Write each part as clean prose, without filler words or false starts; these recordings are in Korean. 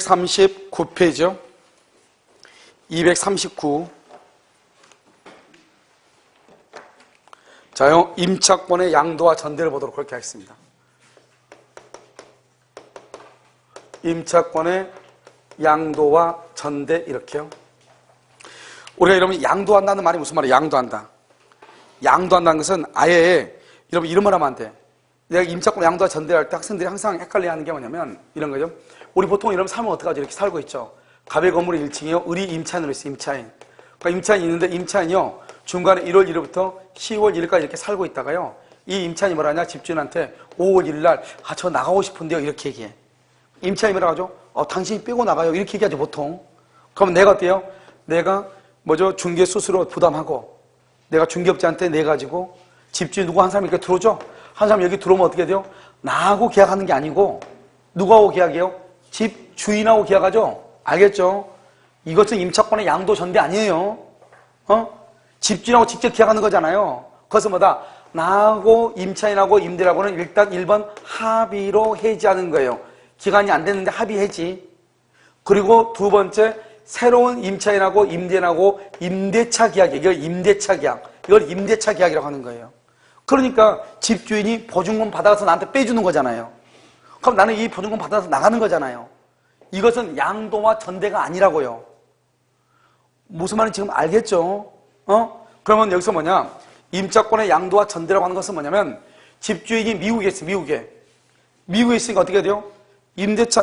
239페이지요. 239. 자, 임차권의 양도와 전대를 보도록 그렇게 하겠습니다. 임차권의 양도와 전대 이렇게요. 우리가 여러분 양도한다는 말이 무슨 말이에요? 양도한다. 양도한다는 것은 아예 여러분 이런 말 하면 안 돼. 내가 임차권 양도와 전대할 때 학생들이 항상 헷갈려하는 게 뭐냐면 이런 거죠. 우리 보통 이러면 살면 어떡하죠? 이렇게 살고 있죠. 갑의 건물의 1층이요. 을이 임차인으로 있어요. 임차인. 그러니까 임차인이 있는데 임차인이요. 중간에 1월 1일부터 10월 1일까지 이렇게 살고 있다가요. 이 임차인이 뭐라 하냐? 집주인한테 5월 1일 날 저 나가고 싶은데요. 이렇게 얘기해. 임차인이 뭐라 하죠? 당신이 빼고 나가요. 이렇게 얘기하죠. 보통. 그럼 내가 어때요? 내가 중개 수수료 부담하고 내가 중개업자한테 내가지고 집주인 누구 한 사람이 이렇게 들어오죠? 한 사람 여기 들어오면 어떻게 돼요? 나하고 계약하는 게 아니고 누구하고 계약해요? 집주인하고 계약하죠? 알겠죠? 이것은 임차권의 양도 전대 아니에요. 집주인하고 직접 계약하는 거잖아요. 그래서 뭐다? 나하고 임차인하고 임대라고는 일단 1번 합의로 해지하는 거예요. 기간이 안 됐는데 합의 해지. 그리고 두 번째 새로운 임차인하고 임대인하고 임대차 계약이에요. 이걸 임대차 계약. 이걸 임대차 계약이라고 하는 거예요. 그러니까 집주인이 보증금 받아서 나한테 빼주는 거잖아요. 그럼 나는 이 보증금 받아서 나가는 거잖아요. 이것은 양도와 전대가 아니라고요. 무슨 말인지 지금 알겠죠? 그러면 여기서 뭐냐? 임차권의 양도와 전대라고 하는 것은 뭐냐면 집주인이 미국에 있어요. 미국에 있으니까 어떻게 돼요?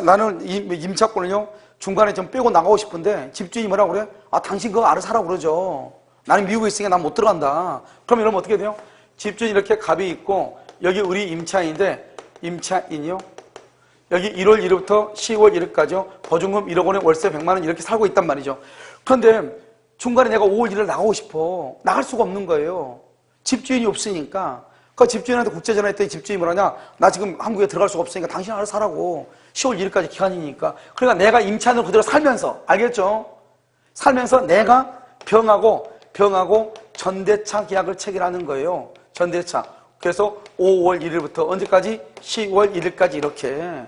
나는 임차권을요 중간에 좀 빼고 나가고 싶은데 집주인이 뭐라고 그래? 당신 그거 알아서 하라고 그러죠. 나는 미국에 있으니까 난 못 들어간다. 그럼 이러면 어떻게 돼요? 집주인이 이렇게 갑이 있고 여기 우리 임차인인데 임차인이요 여기 1월 1일부터 10월 1일까지요 보증금 1억 원에 월세 100만 원 이렇게 살고 있단 말이죠. 그런데 중간에 내가 5월 1일 나가고 싶어. 나갈 수가 없는 거예요. 집주인이 없으니까. 그 집주인한테 국제전화했더니 집주인이 뭐라냐? 나 지금 한국에 들어갈 수가 없으니까 당신 알아서 사라고. 10월 1일까지 기간이니까. 그러니까 내가 임차인으로 그대로 살면서, 알겠죠? 살면서 내가 병하고 전대차 계약을 체결하는 거예요. 전대차. 그래서 5월 1일부터 언제까지? 10월 1일까지 이렇게.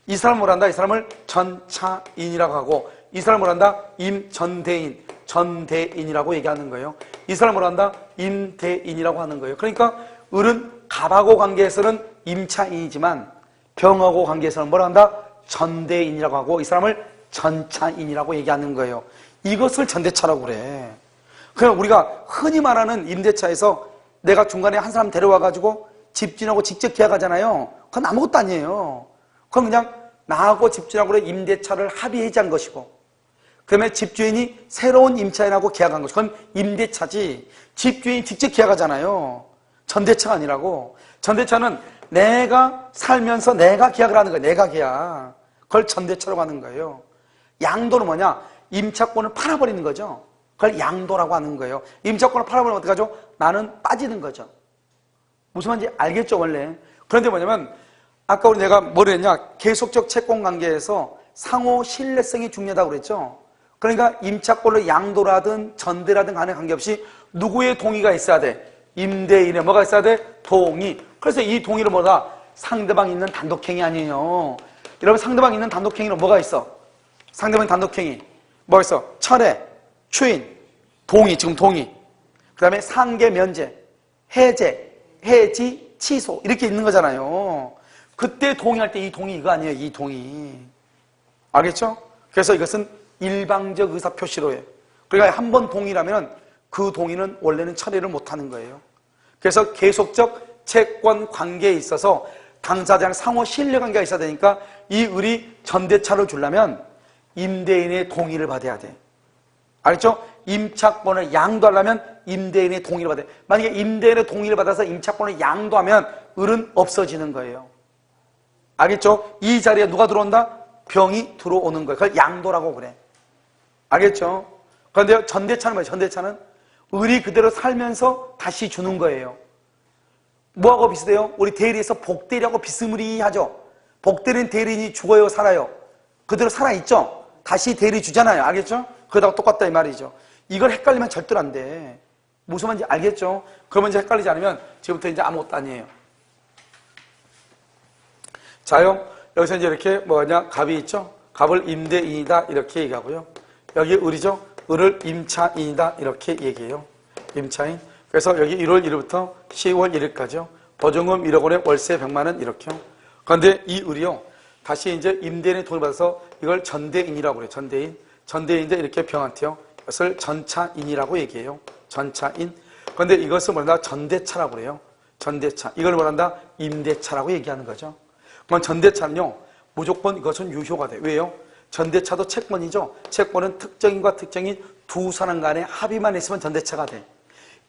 이 사람을 뭐란다? 이 사람을 전차인이라고 하고, 이 사람을 뭐란다? 임전대인, 전대인이라고 얘기하는 거예요. 이 사람을 뭐란다? 임대인이라고 하는 거예요. 그러니까 을은 갑하고 관계에서는 임차인이지만 병하고 관계에서는 뭐라 한다? 전대인이라고 하고 이 사람을 전차인이라고 얘기하는 거예요. 이것을 전대차라고 그래. 그냥 우리가 흔히 말하는 임대차에서 내가 중간에 한 사람 데려와가지고 집주인하고 직접 계약하잖아요. 그건 아무것도 아니에요. 그건 그냥 나하고 집주인하고 임대차를 합의해지한 것이고 그다음에 집주인이 새로운 임차인하고 계약한 것이 그건 임대차지 집주인이 직접 계약하잖아요. 전대차가 아니라고. 전대차는 내가 살면서 내가 계약을 하는 거예요. 내가 계약. 그걸 전대차라고 하는 거예요. 양도는 뭐냐? 임차권을 팔아버리는 거죠. 그걸 양도라고 하는 거예요. 임차권을 팔아버리면 어떡하죠? 나는 빠지는 거죠. 무슨 말인지 알겠죠 원래. 그런데 뭐냐면 아까 내가 뭐를 했냐? 계속적 채권관계에서 상호 신뢰성이 중요하다고 그랬죠. 그러니까 임차권을 양도라든 전대라든 간에 관계없이 누구의 동의가 있어야 돼? 임대인의 뭐가 있어야 돼? 동의. 그래서 이 동의를 뭐다? 상대방 있는 단독행위 아니에요. 여러분 상대방 있는 단독행위는 뭐가 있어? 상대방 단독행위 뭐가 있어? 철회, 추인, 동의, 지금 동의. 그 다음에 상계 면제, 해제, 해지, 취소 이렇게 있는 거잖아요. 그때 동의할 때 이 동의 이거 아니에요. 이 동의. 알겠죠? 그래서 이것은 일방적 의사표시로 해요. 그러니까 한 번 동의라면 그 동의는 원래는 처리를 못하는 거예요. 그래서 계속적 채권 관계에 있어서 당사자랑 상호 신뢰관계가 있어야 되니까 이 을이 전대차를 주려면 임대인의 동의를 받아야 돼. 알겠죠? 임차권을 양도하려면 임대인의 동의를 받아야 돼. 만약에 임대인의 동의를 받아서 임차권을 양도하면 을은 없어지는 거예요. 알겠죠? 이 자리에 누가 들어온다? 병이 들어오는 거예요. 그걸 양도라고 그래. 알겠죠? 그런데 전대차는 뭐예요? 전대차는 을이 그대로 살면서 다시 주는 거예요. 뭐하고 비슷해요? 우리 대리에서 복대리하고 비스무리하죠? 복대리는 대리인이 죽어요? 살아요? 그대로 살아있죠? 다시 대리 주잖아요. 알겠죠? 그러다가 똑같다 이 말이죠. 이걸 헷갈리면 절대로 안 돼. 무슨 말인지 알겠죠? 그러면 이제 헷갈리지 않으면 지금부터 이제 아무것도 아니에요. 자요? 여기서 이제 이렇게 뭐냐? 갑이 있죠? 갑을 임대인이다 이렇게 얘기하고요. 여기 을이죠. 을을 임차인이다 이렇게 얘기해요. 임차인. 그래서 여기 1월 1일부터 10월 1일까지요. 보증금 1억 원에 월세 100만 원 이렇게요. 그런데 이 을이요. 다시 이제 임대인의 돈을 받아서 이걸 전대인이라고 그래요. 전대인. 전대인인데 이렇게 병한테요. 이것을 전차인이라고 얘기해요. 전차인. 그런데 이것을 뭐란다? 전대차라고 그래요. 전대차. 이걸 뭐란다? 임대차라고 얘기하는 거죠. 그럼 전대차는요. 무조건 이것은 유효가 돼요. 왜요? 전대차도 채권이죠. 채권은 특정인과 특정인 두 사람 간의 합의만 있으면 전대차가 돼.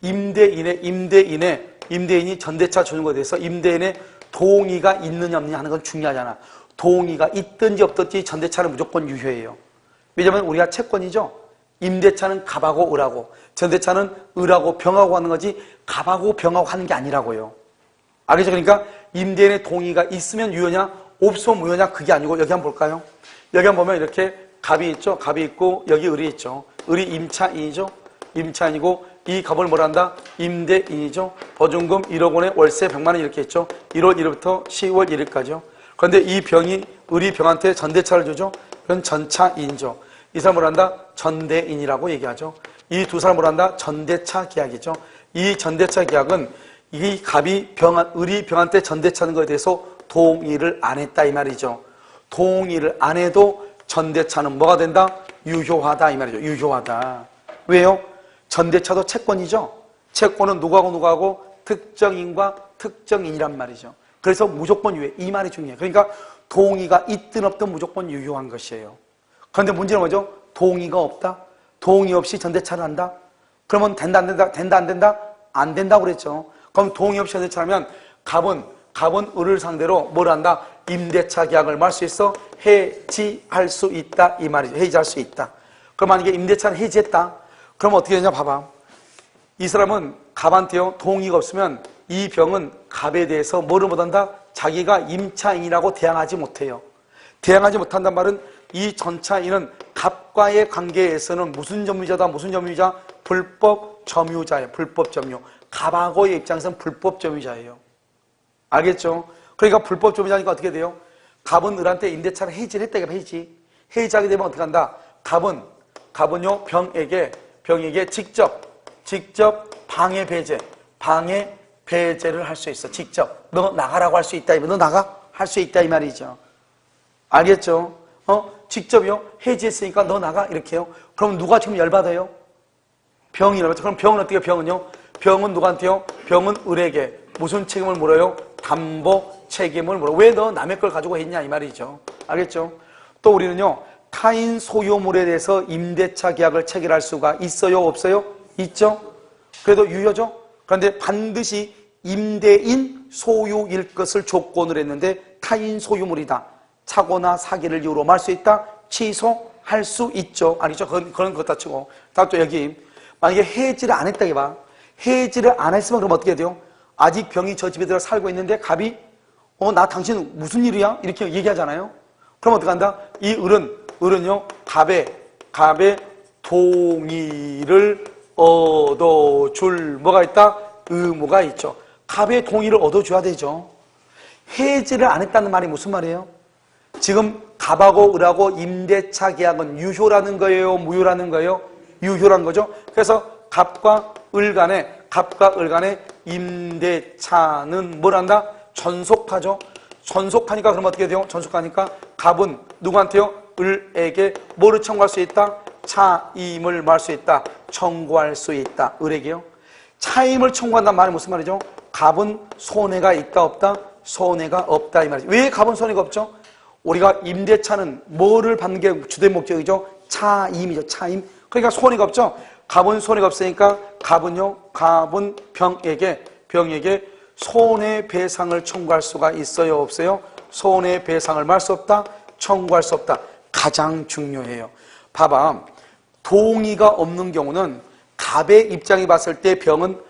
임대인이 전대차 주는 것에 대해서 임대인의 동의가 있느냐 없느냐 하는 건 중요하잖아. 동의가 있든지 없든지 전대차는 무조건 유효해요. 왜냐하면 우리가 채권이죠. 임대차는 갑하고 을하고, 전대차는 을하고 병하고 하는 거지 갑하고 병하고 하는 게 아니라고요. 알겠죠? 그러니까 임대인의 동의가 있으면 유효냐 없으면 무효냐 그게 아니고 여기 한번 볼까요? 여기 한번 보면 이렇게 갑이 있죠. 갑이 있고 여기 을이 있죠. 을이 임차인이죠. 임차인이고 이 갑을 뭐란다? 임대인이죠. 보증금 1억 원에 월세 100만 원 이렇게 있죠. 1월 1일부터 10월 1일까지요. 그런데 이 병이 을이 병한테 전대차를 주죠. 그건 전차인이죠. 이 사람 뭐란다? 전대인이라고 얘기하죠. 이 두 사람 뭐란다? 전대차 계약이죠. 이 전대차 계약은 이 갑이 을이 병한테 전대차는 것에 대해서 동의를 안 했다 이 말이죠. 동의를 안 해도 전대차는 뭐가 된다? 유효하다 이 말이죠. 유효하다. 왜요? 전대차도 채권이죠. 채권은 누구하고 특정인과 특정인이란 말이죠. 그래서 무조건 유효해. 이 말이 중요해요. 그러니까 동의가 있든 없든 무조건 유효한 것이에요. 그런데 문제는 뭐죠? 동의가 없다. 동의 없이 전대차를 한다. 그러면 된다 안 된다? 된다 안 된다? 안 된다고 그랬죠. 그럼 동의 없이 전대차를 하면 갑은 을을 상대로 뭘 한다? 임대차 계약을 말 수 있어? 해지할 수 있다 이 말이죠. 해지할 수 있다. 그럼 만약에 임대차를 해지했다. 그럼 어떻게 되냐 봐봐. 이 사람은 갑한테요 동의가 없으면 이 병은 갑에 대해서 뭐를 못한다? 자기가 임차인이라고 대항하지 못해요. 대항하지 못한단 말은 이 전차인은 갑과의 관계에서는 무슨 점유자다? 무슨 점유자? 불법 점유자예요. 불법 점유. 갑하고의 입장에서는 불법 점유자예요. 알겠죠? 그러니까 불법 점유자니까 어떻게 돼요? 갑은 을한테 임대차를 해지를 했다. 해지하게 되면 어떻게 한다? 갑은요 병에게 직접 방해 배제를 할 수 있어. 직접 너 나가라고 할 수 있다. 너 나가 할 수 있다 이 말이죠. 알겠죠? 직접요 해지했으니까 너 나가 이렇게요. 그럼 누가 지금 열받아요? 병이라고. 그럼 병은 어떻게 해요? 병은 누구한테요? 병은 을에게 무슨 책임을 물어요? 담보 책임을 물어. 왜 너 남의 걸 가지고 했냐 이 말이죠. 알겠죠? 또 우리는요 타인 소유물에 대해서 임대차 계약을 체결할 수가 있어요 없어요? 있죠? 그래도 유효죠? 그런데 반드시 임대인 소유일 것을 조건으로 했는데 타인 소유물이다. 착오나 사기를 이유로 말 수 있다. 취소할 수 있죠. 아니죠? 그런 것 다 치고. 다음 또 여기 만약에 해지를 안 했다 해봐. 해지를 안 했으면 그럼 어떻게 돼요? 아직 병이 저 집에 들어 살고 있는데 갑이 나 당신 무슨 일이야? 이렇게 얘기하잖아요. 그럼 어떻게 한다? 이 을은요 갑의 동의를 얻어줄 뭐가 있다? 의무가 있죠. 갑의 동의를 얻어줘야 되죠. 해지를 안 했다는 말이 무슨 말이에요? 지금 갑하고 을하고 임대차 계약은 유효라는 거예요? 무효라는 거예요? 유효란 거죠. 그래서 갑과 을 간에 임대차는 뭘 한다? 전속하죠. 전속하니까 그럼 어떻게 돼요? 전속하니까 갑은 누구한테요? 을에게 뭐를 청구할 수 있다? 차임을 말 수 있다. 청구할 수 있다. 을에게요. 차임을 청구한다는 말이 무슨 말이죠? 갑은 손해가 있다 없다? 손해가 없다 이 말이죠. 왜 갑은 손해가 없죠? 우리가 임대차는 뭐를 받는 게 주된 목적이죠? 차임이죠. 차임. 그러니까 손해가 없죠. 갑은 손해가 없으니까 갑은 병에게 손해배상을 청구할 수가 있어요 없어요? 손해배상을 말 수 없다? 청구할 수 없다. 가장 중요해요. 봐봐. 동의가 없는 경우는 갑의 입장이 봤을 때 병은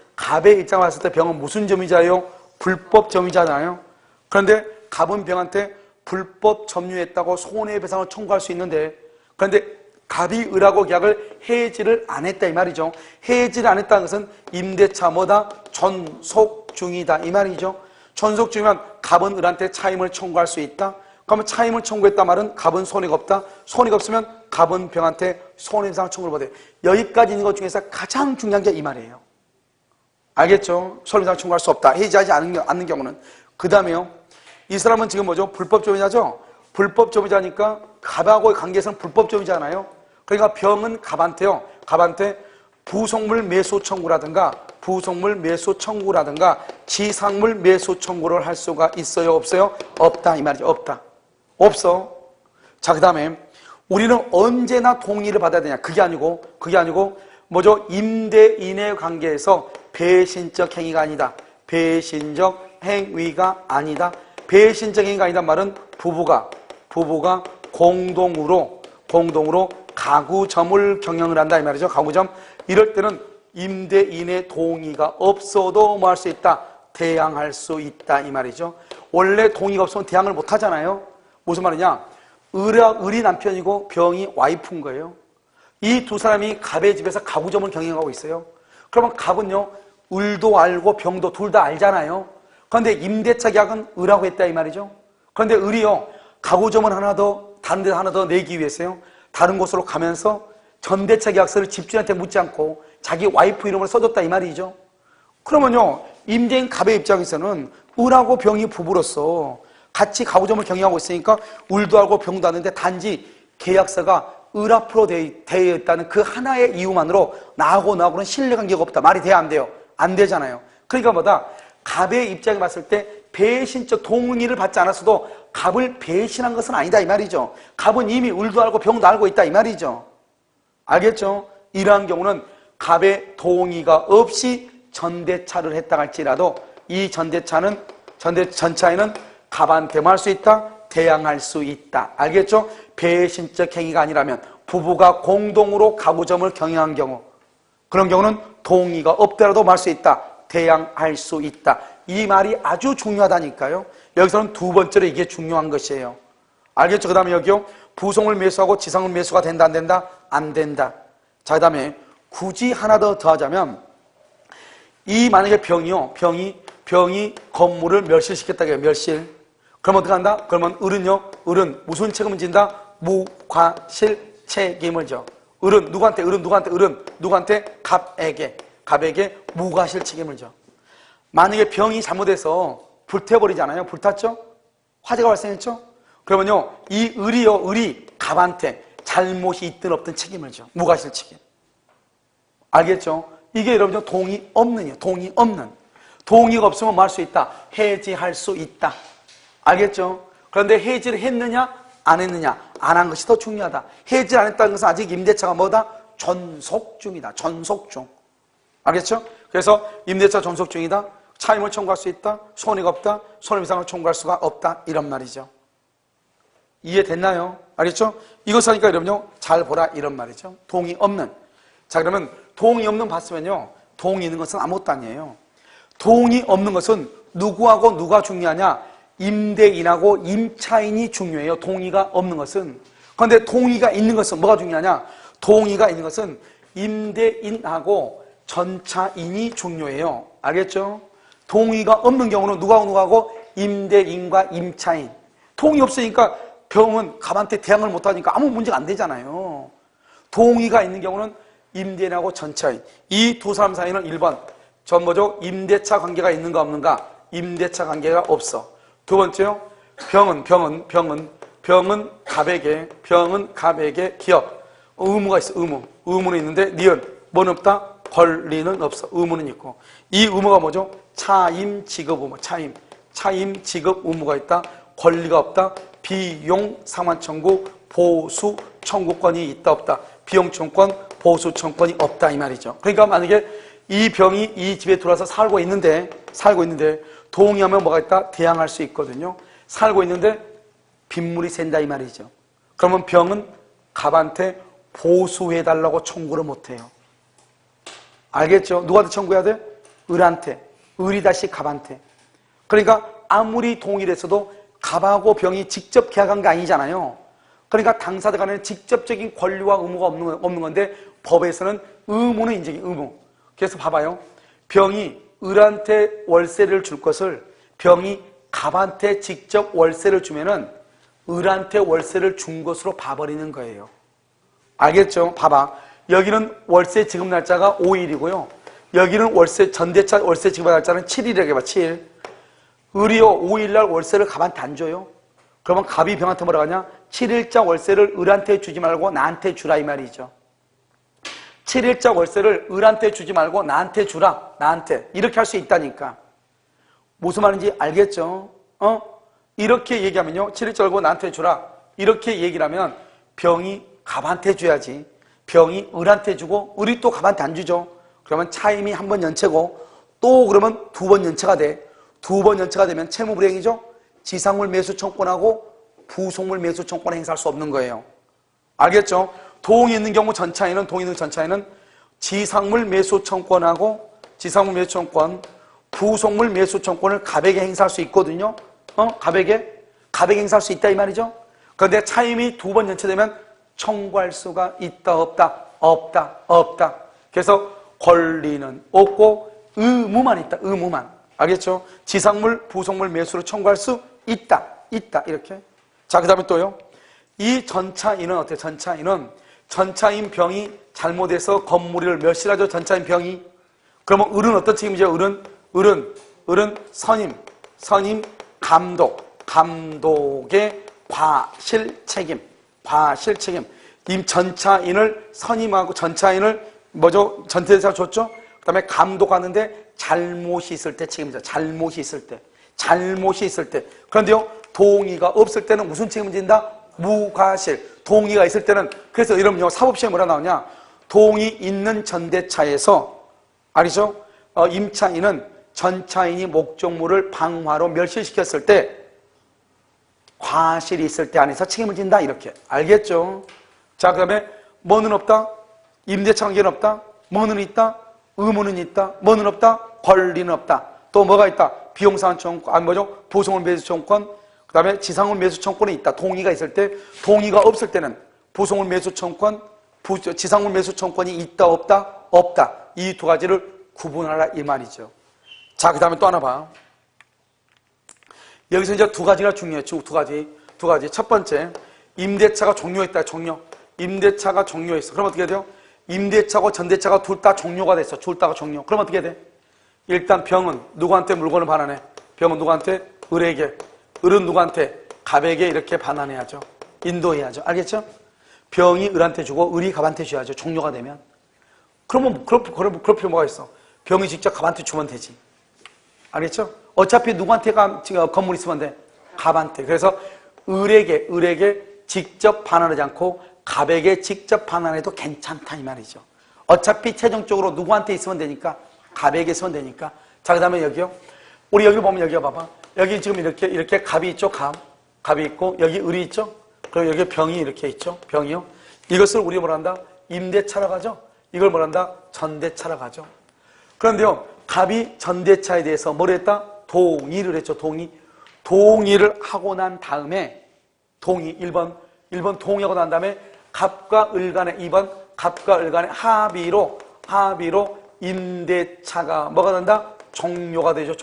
무슨 점유자예요? 불법 점유자잖아요. 그런데 갑은 병한테 불법 점유했다고 손해배상을 청구할 수 있는데 그런데 갑이 을하고 계약을 해지를 안 했다 이 말이죠. 해지를 안 했다는 것은 임대차 뭐다? 전속 중이다 이 말이죠. 전속 중이면 갑은 을한테 차임을 청구할 수 있다. 그러면 차임을 청구했단 말은 갑은 손해가 없다. 손해가 없으면 갑은 병한테 손해배상 청구를 받아요. 여기까지 있는 것 중에서 가장 중요한 게 이 말이에요. 알겠죠? 손해배상 청구할 수 없다. 해지하지 않는 경우는. 그 다음에요. 이 사람은 지금 뭐죠? 불법조미자죠? 불법조미자니까 갑하고의 관계에서는 불법조미자잖아요. 그러니까 병은 갑한테요. 갑한테 부속물 매수 청구라든가 부속물 매수 청구라든가 지상물 매수 청구를 할 수가 있어요? 없어요? 없다. 이 말이죠. 없다. 없어. 자, 그 다음에 우리는 언제나 동의를 받아야 되냐? 그게 아니고 뭐죠? 임대인의 관계에서 배신적 행위가 아니다. 배신적 행위가 아니다. 배신적 행위가 아니다 말은 부부가 공동으로 가구점을 경영을 한다 이 말이죠. 가구점. 이럴 때는 임대인의 동의가 없어도 뭐 할 수 있다? 대항할 수 있다 이 말이죠. 원래 동의가 없으면 대항을 못 하잖아요. 무슨 말이냐? 을이 남편이고 병이 와이프인 거예요. 이 두 사람이 갑의 집에서 가구점을 경영하고 있어요. 그러면 갑은요, 을도 알고 병도 둘 다 알잖아요. 그런데 임대차 계약은 을하고 했다 이 말이죠. 그런데 을이요, 가구점을 하나 더, 다른 데 하나 더 내기 위해서요, 다른 곳으로 가면서 전대차 계약서를 집주인한테 묻지 않고 자기 와이프 이름을 써줬다 이 말이죠. 그러면요, 임대인 갑의 입장에서는 을하고 병이 부부로서 같이 가구점을 경영하고 있으니까 을도 알고 병도 아는데 단지 계약서가 을 앞으로 되어 있다는 그 하나의 이유만으로 나하고는 신뢰관계가 없다. 말이 돼야 안 돼요? 안 되잖아요. 그러니까 뭐다? 갑의 입장에 봤을 때 배신적 동의를 받지 않았어도 갑을 배신한 것은 아니다 이 말이죠. 갑은 이미 을도 알고 병도 알고 있다 이 말이죠. 알겠죠? 이러한 경우는 갑의 동의가 없이 전대차를 했다 할지라도 이 전차에는 갑한테만 할 수 있다, 대항할 수 있다. 알겠죠? 배신적 행위가 아니라면 부부가 공동으로 가구점을 경영한 경우, 그런 경우는 동의가 없더라도 말 수 있다, 대항할 수 있다. 이 말이 아주 중요하다니까요. 여기서는 두 번째로 이게 중요한 것이에요. 알겠죠? 그 다음에 여기요, 부속을 매수하고 지상을 매수가 된다 안 된다? 안 된다. 자, 그 다음에 굳이 하나 더 더하자면, 이 만약에 병이 건물을 멸실시켰다 해요. 멸실. 그럼 어떻게 한다? 그러면 을은 무슨 책임을 진다? 무과실 책임을 져. 을은 누구한테? 갑에게 무과실 책임을 져. 만약에 병이 잘못해서 불태워버리잖아요. 불탔죠? 화재가 발생했죠? 그러면요, 이 을이 갑한테 잘못이 있든 없든 책임을 져. 무과실 책임. 알겠죠? 이게 여러분들 동의 없는이에요. 동의 없는. 동의가 없으면 뭐 할 수 있다? 해지할 수 있다. 알겠죠? 그런데 해지를 했느냐? 안 했느냐? 안 한 것이 더 중요하다. 해지를 안 했다는 것은 아직 임대차가 뭐다? 존속 중이다. 존속 중. 알겠죠? 그래서 임대차 존속 중이다. 차임을 청구할 수 있다. 손해가 없다. 손해배상을 청구할 수가 없다. 이런 말이죠. 이해됐나요? 알겠죠? 이것을 하니까 여러분요, 잘 보라 이런 말이죠. 동의 없는. 자, 그러면 동의 없는 봤으면요, 동의 있는 것은 아무것도 아니에요. 동의 없는 것은 누구하고 누가 중요하냐? 임대인하고 임차인이 중요해요. 동의가 없는 것은. 그런데 동의가 있는 것은 뭐가 중요하냐? 동의가 있는 것은 임대인하고 전차인이 중요해요. 알겠죠? 동의가 없는 경우는 누구하고 임대인과 임차인. 동의 없으니까 병은 갑한테 대항을 못하니까 아무 문제가 안 되잖아요. 동의가 있는 경우는 임대인하고 전차인. 이 두 사람 사이는 1번 전부죠, 임대차 관계가 있는가 없는가? 임대차 관계가 없어. 두 번째요, 병은 갑에게 기업 의무가 있어. 의무는 있는데 니은 뭐는 없다? 권리는 없어. 의무는 있고. 이 의무가 뭐죠? 차임 지급 의무. 차임 지급 의무가 있다. 권리가 없다. 비용 상환 청구 보수 청구권이 있다 없다? 비용 청구권 보수 청구권이 없다 이 말이죠. 그러니까 만약에 이 병이 이 집에 들어와서 살고 있는데 동의하면 뭐가 있다? 대항할 수 있거든요. 살고 있는데 빗물이 샌다 이 말이죠. 그러면 병은 갑한테 보수해달라고 청구를 못해요. 알겠죠? 누구한테 청구해야 돼? 을한테. 을이 다시 갑한테. 그러니까 아무리 동의를 했어도 갑하고 병이 직접 계약한 게 아니잖아요. 그러니까 당사자 간에는 직접적인 권리와 의무가 없는 건데 법에서는 의무는 인정해. 의무. 그래서 봐봐요. 병이 을한테 월세를 줄 것을 병이 갑한테 직접 월세를 주면은 을한테 월세를 준 것으로 봐버리는 거예요. 알겠죠? 봐봐. 여기는 월세 지급 날짜가 5일이고요. 여기는 월세, 전대차 월세 지급 날짜는 7일이라고 해봐, 7일. 을이요, 5일날 월세를 갑한테 안 줘요. 그러면 갑이 병한테 뭐라고 하냐? 7일자 월세를 을한테 주지 말고 나한테 주라, 이 말이죠. 7일자 월세를 을한테 주지 말고 나한테 주라, 나한테. 이렇게 할 수 있다니까. 무슨 말인지 알겠죠? 이렇게 얘기하면요. 7일자 월고 나한테 주라. 이렇게 얘기를 하면 병이 갑한테 줘야지. 병이 을한테 주고 을이 또 갑한테 안 주죠. 그러면 차임이 한 번 연체고 또 그러면 두 번 연체가 돼. 두 번 연체가 되면 채무불이행이죠. 지상물 매수 청권하고 부속물 매수 청권을 행사할 수 없는 거예요. 알겠죠? 도용이 있는 경우 전차인은 지상물 매수 청권하고 지상물 매수 청권, 부속물 매수 청권을 갑에게 행사할 수 있거든요. 갑에게 행사할 수 있다 이 말이죠. 그런데 차임이 두 번 연체되면 청구할 수가 있다 없다? 없다. 그래서 권리는 없고 의무만 있다. 의무만. 알겠죠? 지상물, 부속물 매수를 청구할 수 있다. 이렇게. 자, 그 다음에 또요. 이 전차인은 어때요? 전차인 병이 잘못해서 건물을 멸실하죠. 전차인 병이. 그러면 을은 어떤 책임이죠? 을은 선임, 감독의 과실 책임. 임 전차인을 선임하고 전차인을 전태대사 줬죠? 그 다음에 감독하는데 잘못이 있을 때 책임이죠. 잘못이 있을 때. 그런데요, 동의가 없을 때는 무슨 책임을 진다? 무과실. 동의가 있을 때는, 그래서 이러면 사법시험에 뭐라 나오냐? 동의 있는 전대차에서, 알죠? 임차인은 전차인이 목적물을 방화로 멸실시켰을 때, 과실이 있을 때 안에서 책임을 진다. 이렇게. 알겠죠? 자, 그 다음에 뭐는 없다? 임대차 관계는 없다. 뭐는 있다? 의무는 있다. 뭐는 없다? 권리는 없다. 또 뭐가 있다? 비용상환 청권, 부속물 매수 청권, 그 다음에 지상물 매수 청권이 있다. 동의가 있을 때, 동의가 없을 때는 부속물 매수 청권, 지상물 매수 청권이 있다 없다. 이 두 가지를 구분하라 이 말이죠. 자, 그 다음에 또 하나 봐. 여기서 이제 두 가지가 중요해요. 두 가지. 첫 번째, 임대차가 종료했다. 임대차가 종료했어. 그럼 어떻게 돼요? 임대차고 전대차가 둘 다 종료가 됐어. 그럼 어떻게 돼? 일단 병은 누구한테 물건을 반환해? 병은 누구한테? 을에게. 을은 누구한테? 갑에게 이렇게 반환해야죠. 인도해야죠. 알겠죠? 병이 을한테 주고 을이 갑한테 줘야죠. 종료가 되면. 그러면 그럴 필요 뭐가 있어? 병이 직접 갑한테 주면 되지. 알겠죠? 어차피 누구한테 건물 있으면 돼? 갑한테. 그래서 을에게 직접 반환하지 않고 갑에게 직접 반환해도 괜찮다 이 말이죠. 어차피 최종적으로 누구한테 있으면 되니까, 갑에게 있으면 되니까. 자, 그 다음에 여기요. 우리 여기 보면 여기 봐봐. 여기 지금 이렇게 갑이 있죠. 갑이 있고 여기 을이 있죠. 그리고 여기 병이 이렇게 있죠. 병이요. 이것을 우리 뭐라 한다? 임대차라고 하죠. 이걸 뭐라 한다? 전대차라고 하죠. 그런데요, 갑이 전대차에 대해서 뭘 했다? 동의를 했죠. 동의를 하고 난 다음에 1번 동의하고 난 다음에 갑과 을 간의 2번 갑과 을 간의 합의로 임대차가 뭐가 된다? 종료가 되죠.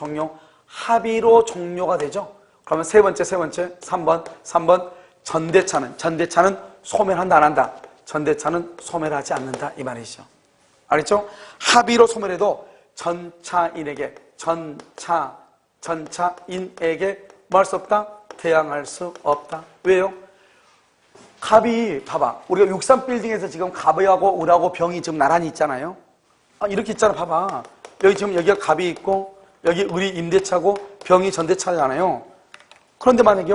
합의로 종료가 되죠. 그러면 세 번째 3번 전대차는 소멸한다 안 한다? 전대차는 소멸하지 않는다 이 말이죠. 알겠죠? 합의로 소멸해도 전차인에게 뭐 할 수 없다? 대항할 수 없다. 왜요? 갑이 봐봐. 우리가 63빌딩에서 지금 갑하고 을하고 병이 지금 나란히 있잖아요. 이렇게 있잖아. 봐봐. 여기 지금 여기가 갑이 있고 여기 을이 임대차고 병이 전대차잖아요. 그런데 만약에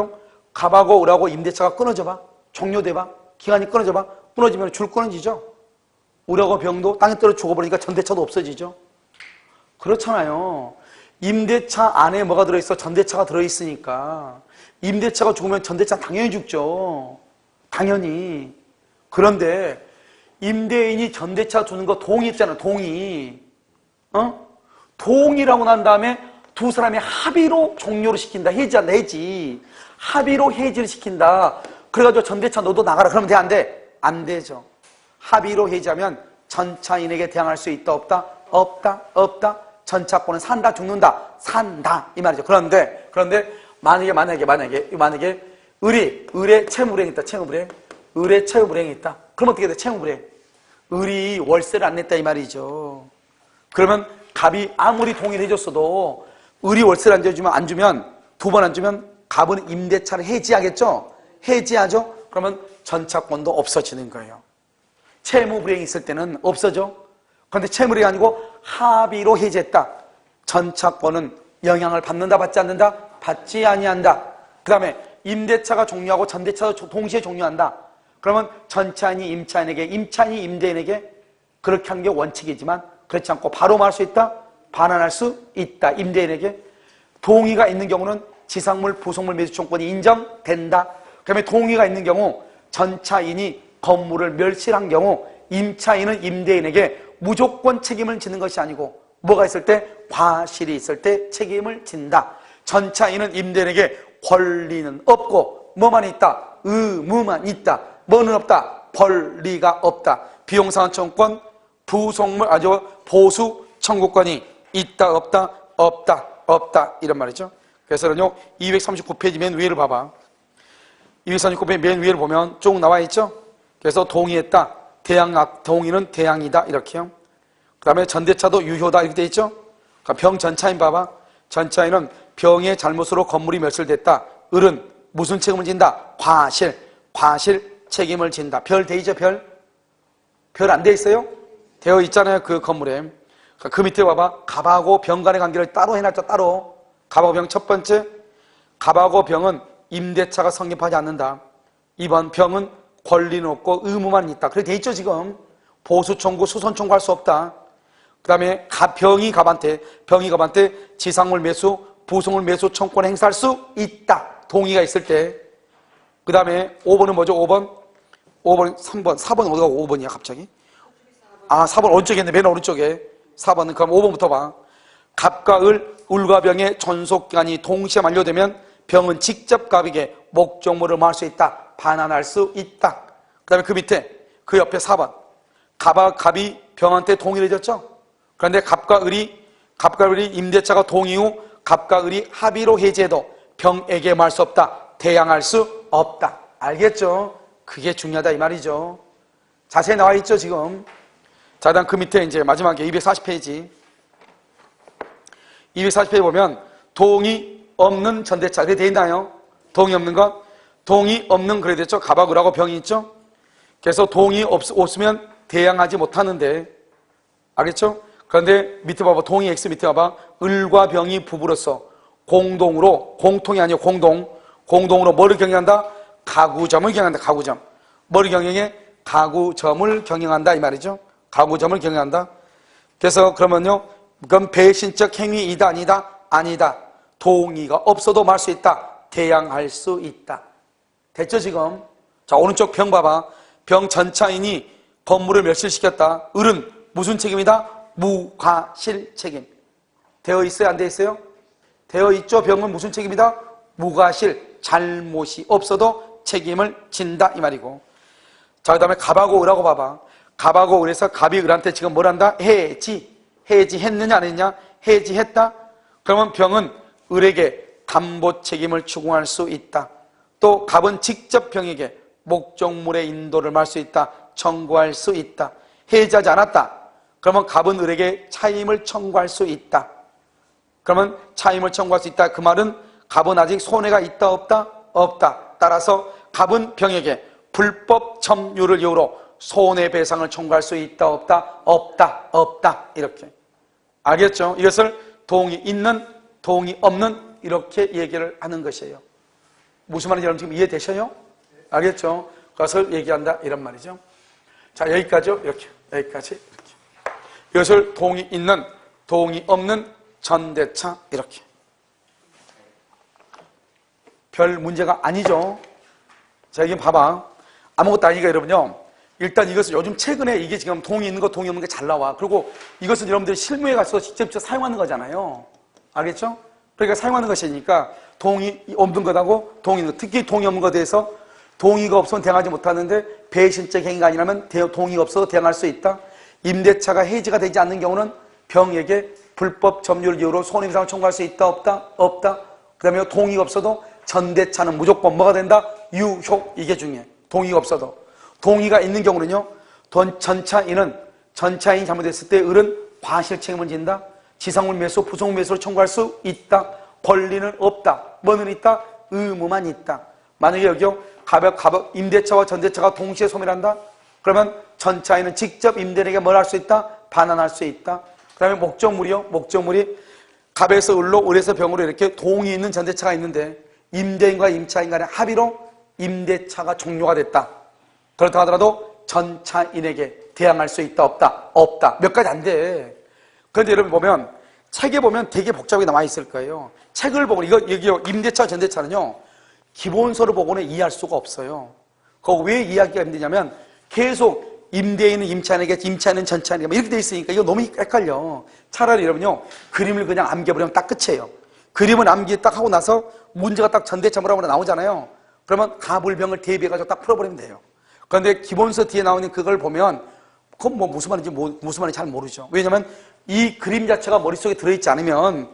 갑하고 을하고 임대차가 끊어져 봐. 종료돼 봐. 기간이 끊어져 봐. 끊어지면 줄 끊어지죠. 을하고 병도 땅에 떨어 죽어버리니까 전대차도 없어지죠. 그렇잖아요. 임대차 안에 뭐가 들어있어? 전대차가 들어있으니까 임대차가 죽으면 전대차 당연히 죽죠. 당연히. 그런데 임대인이 전대차 주는 거 동의했잖아. 동의라고 난 다음에 두 사람이 합의로 종료를 시킨다. 해지. 합의로 해지를 시킨다. 그래가지고 전대차 너도 나가라. 그러면 돼? 안 돼? 안 되죠. 합의로 해지하면 전차인에게 대항할 수 있다 없다? 없다. 전차권은 산다 죽는다? 산다 이 말이죠. 그런데 만약에 을에 채무불이행이 있다. 채무불이행. 을에 채무불이행이 있다. 그럼 어떻게 돼? 채무불이행. 을이 월세를 안 냈다 이 말이죠. 그러면 갑이 아무리 동의를 해줬어도 을이 월세를 안 주면 두 번 안 주면 갑은 임대차를 해지하겠죠? 해지하죠? 그러면 전차권도 없어지는 거예요. 채무불이행이 있을 때는 없어져. 그런데 채무불이행이 아니고 합의로 해지했다. 전차권은 영향을 받는다, 받지 않는다? 받지 아니한다. 그 다음에 임대차가 종료하고 전대차도 동시에 종료한다. 그러면 전차인이 임차인에게, 임차인이 임대인에게 그렇게 하는 게 원칙이지만 그렇지 않고 바로 말할 수 있다? 반환할 수 있다. 임대인에게. 동의가 있는 경우는 지상물, 부속물 매수청권이 인정된다. 그 다음에 동의가 있는 경우 전차인이 건물을 멸실한 경우 임차인은 임대인에게 무조건 책임을 지는 것이 아니고 뭐가 있을 때? 과실이 있을 때 책임을 진다. 전차인은 임대인에게 권리는 없고 뭐만 있다? 의무만 있다. 뭐는 없다? 권리가 없다. 비용상환청권, 부속물, 보수 청구권이 있다, 없다, 없다, 없다 이런 말이죠. 그래서는요 239페이지 맨 위를 봐봐. 239페이지 맨 위를 보면 쭉 나와 있죠. 그래서 동의했다. 동의는 대항이다 이렇게요. 그 다음에 전대차도 유효다 이렇게 돼 있죠. 그러니까 병 전차인 봐봐. 전차인은 병의 잘못으로 건물이 멸실됐다. 을은 무슨 책임을 진다? 과실 책임을 진다. 별 돼 있죠? 별 안 돼 있어요? 되어 있잖아요 그 건물에. 그 밑에 봐봐. 갑하고 병 간의 관계를 따로 해놨죠. 따로. 갑하고 병 첫 번째, 갑하고 병은 임대차가 성립하지 않는다. 2번 병은 권리는 없고 의무만 있다. 그렇게 돼 있죠 지금. 보수 청구, 수선 청구할 수 없다. 그 다음에 병이 갑한테 지상물 매수, 부속물 매수 청구권 행사할 수 있다. 동의가 있을 때. 그 다음에 5번은 뭐죠? 5번, 3번, 4번 어디가 5번이야 갑자기? 4번 오른쪽에 있네. 맨 오른쪽에. 4번은 그럼 5번부터 봐. 갑과 을과 병의 존속기간이 동시에 만료되면 병은 직접 갑에게 목적물을 말할 수 있다. 반환할 수 있다. 그 다음에 그 밑에 그 옆에 4번. 갑이 병한테 동의를 해줬죠. 그런데 갑과 을이 임대차가 동의 후 갑과 을이 합의로 해지해도 병에게 말할 수 없다. 대항할 수 없다. 알겠죠? 그게 중요하다 이 말이죠. 자세히 나와 있죠 지금. 자, 그다음 그 밑에 이제 마지막에 240페이지. 240페이지 보면 동의 없는 전대차. 그게 돼 있나요? 동의 없는 것? 동의 없는 그래 됐죠? 갑하고 을하고 병이 있죠? 그래서 동의 없으면 대항하지 못하는데. 알겠죠? 그런데 밑에 봐봐. 동의 X 밑에 봐봐. 을과 병이 부부로서 공통이 아니고 공동으로 뭐를 경영한다? 가구점을 경영한다. 가구점. 뭐를 경영해? 가구점을 경영한다 이 말이죠. 가구점을 경영한다. 그래서 그러면요. 그건 배신적 행위이다 아니다? 아니다. 동의가 없어도 말할 수 있다. 대항할 수 있다. 됐죠 지금? 자 오른쪽 병 봐봐. 병 전차인이 건물을 멸실시켰다. 을은 무슨 책임이다? 무과실 책임. 되어 있어요? 안 되어 있어요? 되어 있죠. 병은 무슨 책임이다? 무과실. 잘못이 없어도 책임을 진다 이 말이고. 자 그 다음에 갑하고 을하고 봐봐. 갑하고 을에서 갑이 을한테 지금 뭘 한다? 해지했느냐 안 했냐? 해지했다. 그러면 병은 을에게 담보 책임을 추궁할 수 있다. 또 갑은 직접 병에게 목적물의 인도를 말할 수 있다. 청구할 수 있다. 해지하지 않았다. 그러면 갑은 을에게 차임을 청구할 수 있다. 그러면 차임을 청구할 수 있다. 그 말은 갑은 아직 손해가 있다 없다? 없다. 따라서 갑은 병에게 불법 점유를 이유로 손해배상을 청구할 수 있다 없다? 없다. 없다. 이렇게. 알겠죠? 이것을 동의 있는, 동의 없는 이렇게 얘기를 하는 것이에요. 무슨 말인지 여러분 지금 이해되셔요? 알겠죠? 그것을 얘기한다 이런 말이죠. 자 여기까지요. 이렇게. 여기까지 이렇게. 이것을 동의 있는, 동의 없는 전대차 이렇게. 별 문제가 아니죠. 자 여기 봐봐. 아무것도 아니니까 여러분요. 일단 이것을 요즘 최근에 이게 지금 동의 있는 거 동의 없는 게 잘 나와. 그리고 이것은 여러분들이 실무에 가서 직접 사용하는 거잖아요. 알겠죠? 그러니까 사용하는 것이니까 동의 없는 것하고 동의 있는 것. 특히 동의 없는 것에 대해서 동의가 없으면 대항하지 못하는데 배신적 행위가 아니라면 동의가 없어도 대항할 수 있다. 임대차가 해지가 되지 않는 경우는 병에게 불법 점유를 이유로 손해배상을 청구할 수 있다 없다? 없다. 그 다음에 동의가 없어도 전대차는 무조건 뭐가 된다? 유효. 이게 중요해. 동의가 없어도. 동의가 있는 경우는요, 전차인이 잘못했을 때 을은 과실 책임을 진다. 지상물 매수, 부속물 매수를 청구할 수 있다. 권리는 없다. 뭐는 있다? 의무만 있다. 만약에 여기요, 임대차와 전대차가 동시에 소멸한다? 그러면 전차인은 직접 임대인에게 뭘 할 수 있다? 반환할 수 있다. 그 다음에 목적물이요. 목적물이 갑에서 을로, 을에서 병으로 이렇게 동의 있는 전대차가 있는데 임대인과 임차인 간의 합의로 임대차가 종료가 됐다. 그렇다 하더라도 전차인에게 대항할 수 있다, 없다? 없다. 몇 가지 안 돼. 그런데 여러분 보면, 책에 보면 되게 복잡하게 나와 있을 거예요. 책을 보고, 여기요, 임대차, 전대차는요, 기본서를 보고는 이해할 수가 없어요. 그거 왜 이해하기가 힘드냐면, 계속 임대인은 임차인에게, 임차인은 전차인에게 이렇게 돼 있으니까 이거 너무 헷갈려. 차라리 여러분요, 그림을 그냥 암겨버리면 딱 끝이에요. 그림을 암기 딱 하고 나서 문제가 딱 전대차 뭐라고 나오잖아요. 그러면 가불병을 대비해가지고 딱 풀어버리면 돼요. 그런데 기본서 뒤에 나오는 그걸 보면, 그건 뭐 무슨 말인지 잘 모르죠. 왜냐면 이 그림 자체가 머릿속에 들어있지 않으면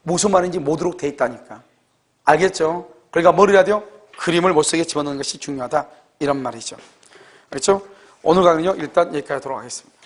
무슨 말인지 모르도록 돼 있다니까. 알겠죠? 그러니까 뭘 해야 돼요? 그림을 머릿속에 집어넣는 것이 중요하다. 이런 말이죠. 그렇죠? 오늘 강의는요, 일단 여기까지 하도록 하겠습니다.